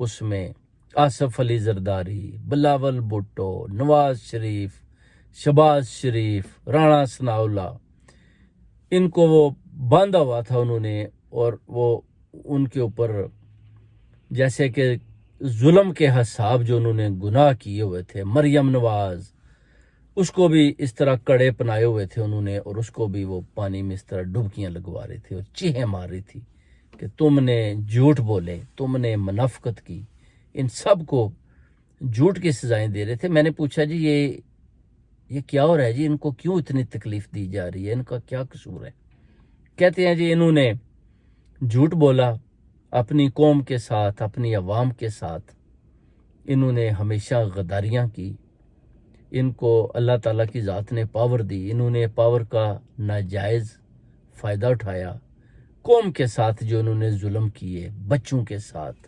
اس میں آصف علی زرداری، بلاول بھٹو، نواز شریف، شہباز شریف، رانا ثناءاللہ، ان کو وہ باندھا ہوا تھا انہوں نے، اور وہ ان کے اوپر جیسے کہ ظلم کے حساب جو انہوں نے گناہ کیے ہوئے تھے، مریم نواز، اس کو بھی اس طرح کڑے پنائے ہوئے تھے انہوں نے، اور اس کو بھی وہ پانی میں اس طرح ڈبکیاں لگوا رہے تھے اور چیخیں مار رہی تھی کہ تم نے جھوٹ بولے، تم نے منافقت کی، ان سب کو جھوٹ کی سزائیں دے رہے تھے۔ میں نے پوچھا جی یہ کیا ہو رہا ہے جی، ان کو کیوں اتنی تکلیف دی جا رہی ہے، ان کا کیا قصور ہے؟ کہتے ہیں جی انہوں نے جھوٹ بولا اپنی قوم کے ساتھ، اپنی عوام کے ساتھ، انہوں نے ہمیشہ غداریاں کی، ان کو اللہ تعالیٰ کی ذات نے پاور دی، انہوں نے پاور کا ناجائز فائدہ اٹھایا، قوم کے ساتھ جو انہوں نے ظلم کیے، بچوں کے ساتھ،